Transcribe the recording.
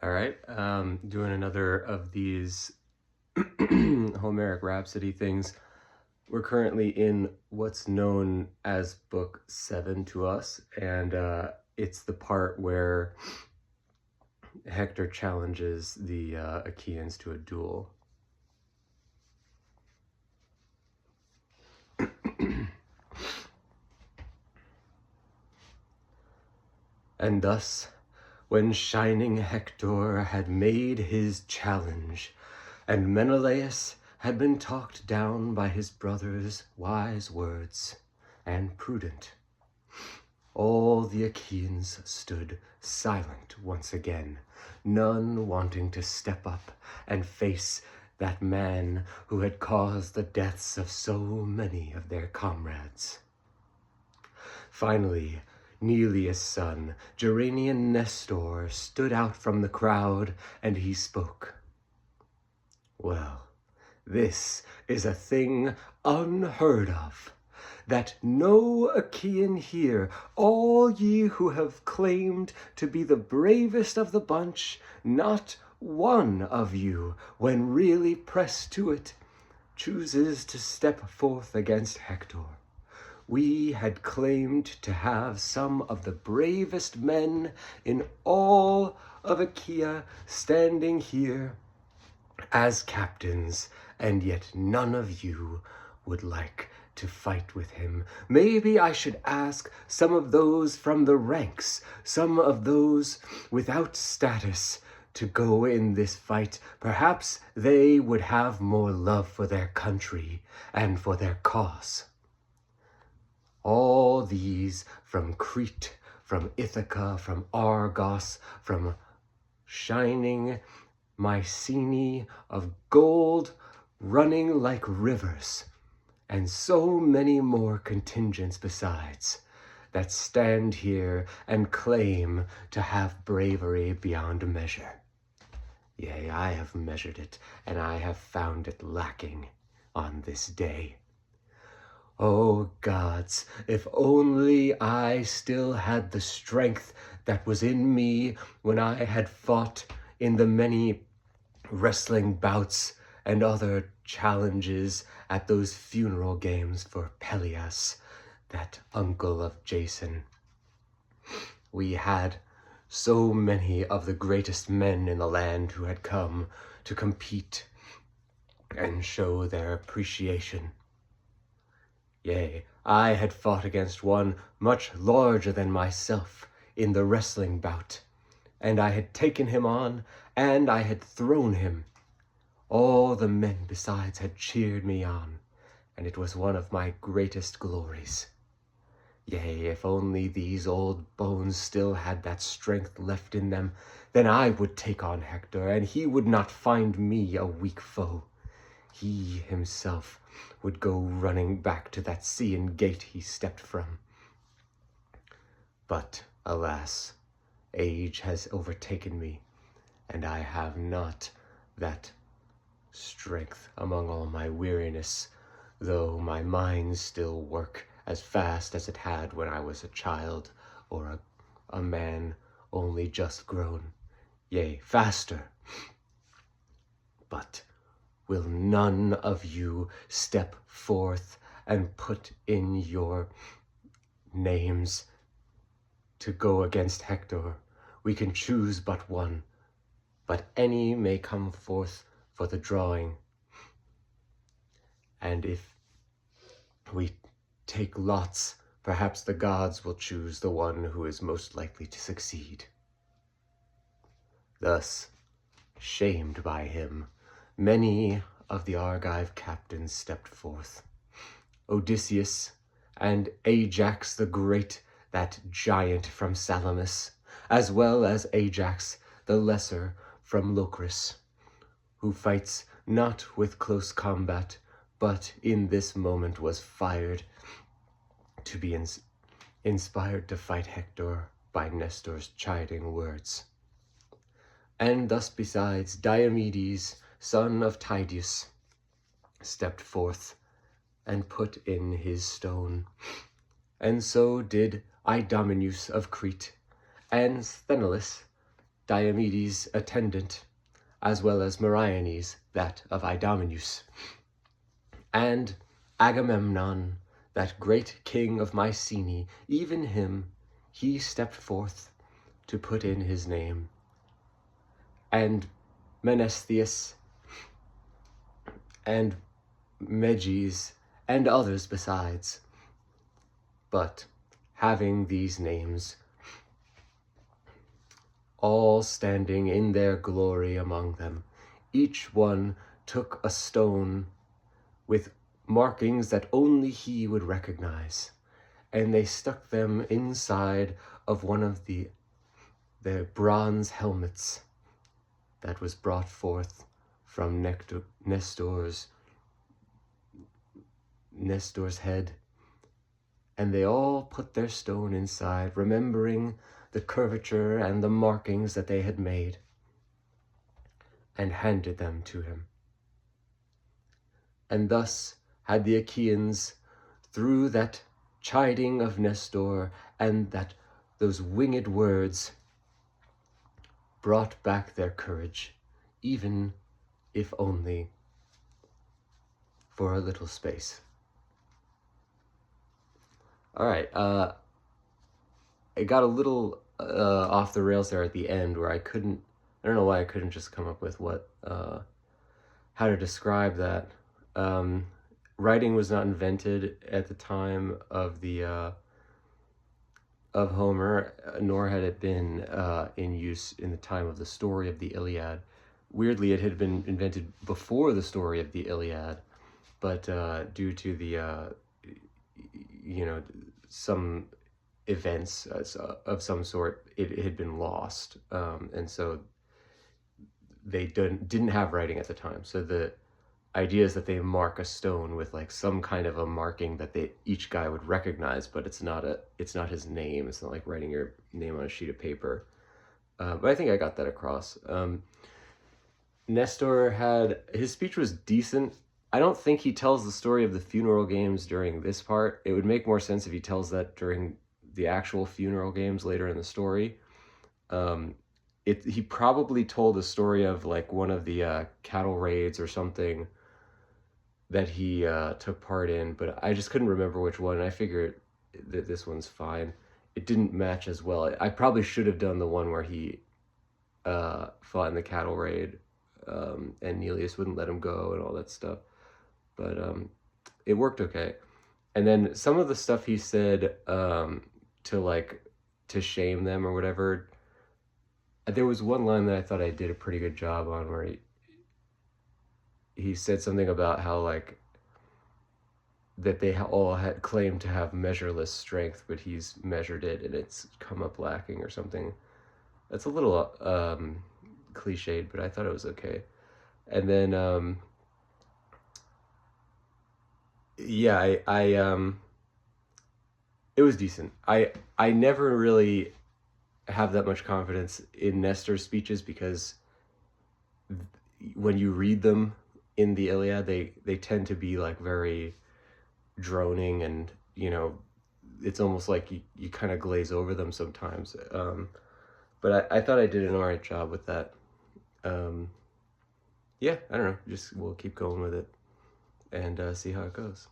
All right, doing another of these Homeric Rhapsody things. We're currently in what's known as Book 7 to us, and it's the part where Hector challenges the Achaeans to a duel. And thus, when shining Hector had made his challenge, and Menelaus had been talked down by his brother's wise words and prudent, all the Achaeans stood silent once again, none wanting to step up and face that man who had caused the deaths of so many of their comrades. Finally, Neleus' son, Gerenian Nestor, stood out from the crowd, and he spoke. Well, this is a thing unheard of, that no Achaean here, all ye who have claimed to be the bravest of the bunch, not one of you, when really pressed to it, chooses to step forth against Hector. We had claimed to have some of the bravest men in all of Achaea standing here as captains, and yet none of you would like to fight with him. Maybe I should ask some of those from the ranks, some of those without status, to go in this fight. Perhaps they would have more love for their country and for their cause. All these from Crete, from Ithaca, from Argos, from shining Mycenae of gold running like rivers, and so many more contingents besides, that stand here and claim to have bravery beyond measure. Yea, I have measured it, and I have found it lacking on this day. Oh gods, if only I still had the strength that was in me when I had fought in the many wrestling bouts and other challenges at those funeral games for Peleus, that uncle of Jason. We had so many of the greatest men in the land who had come to compete and show their appreciation. Yea, I had fought against one much larger than myself in the wrestling bout, and I had taken him on, and I had thrown him. All the men besides had cheered me on, and it was one of my greatest glories. Yea, if only these old bones still had that strength left in them, then I would take on Hector, and he would not find me a weak foe. He himself would go running back to that Scaean gate he stepped from. But, alas, age has overtaken me, and I have not that strength among all my weariness, though my mind still work as fast as it had when I was a child or a man only just grown, yea, faster. But will none of you step forth and put in your names to go against Hector? We can choose but one, but any may come forth for the drawing. And if we take lots, perhaps the gods will choose the one who is most likely to succeed. Thus, shamed by him, many of the Argive captains stepped forth. Odysseus and Ajax the Great, that giant from Salamis, as well as Ajax the Lesser from Locris, who fights not with close combat, but in this moment was fired to be inspired to fight Hector by Nestor's chiding words. And thus besides, Diomedes, son of Tydeus, stepped forth and put in his stone. And so did Idomeneus of Crete, and Sthenelus, Diomedes' attendant, as well as Meriones, that of Idomeneus, and Agamemnon, that great king of Mycenae, even him he stepped forth to put in his name, and Menestheus, and Meges, and others besides. But having these names, all standing in their glory among them, each one took a stone with markings that only he would recognize, and they stuck them inside of one of the bronze helmets that was brought forth from Nestor's head. And they all put their stone inside, remembering the curvature and the markings that they had made, and handed them to him. And thus had the Achaeans, through that chiding of Nestor and those winged words, brought back their courage, even if only for a little space. All right, it got a little off the rails there at the end, where I don't know why I couldn't just come up with how to describe that. Writing was not invented at the time of of Homer, nor had it been in use in the time of the story of the Iliad. Weirdly, it had been invented before the story of the Iliad, but due to the some events of some sort, it had been lost, and so they didn't have writing at the time. So the idea is that they mark a stone with like some kind of a marking that each guy would recognize, but it's not his name. It's not like writing your name on a sheet of paper. But I think I got that across. Nestor his speech was decent. I don't think he tells the story of the funeral games during this part. It would make more sense if he tells that during the actual funeral games later in the story. He probably told the story of like one of the cattle raids or something that he took part in, but I just couldn't remember which one, and I figured that this one's fine. It didn't match as well. I probably should have done the one where he fought in the cattle raid, and Neleus wouldn't let him go and all that stuff. But it worked okay. And then some of the stuff he said to shame them or whatever, there was one line that I thought I did a pretty good job on, where he said something about how like that they all had claimed to have measureless strength, but he's measured it and it's come up lacking or something. That's a little cliched, but I thought it was okay. And then yeah, it was decent. I never really have that much confidence in Nestor's speeches, because when you read them in the Iliad, they tend to be like very droning, and it's almost like you kind of glaze over them sometimes. But I thought I did an alright job with that. Yeah, I don't know. We'll keep going with it and see how it goes.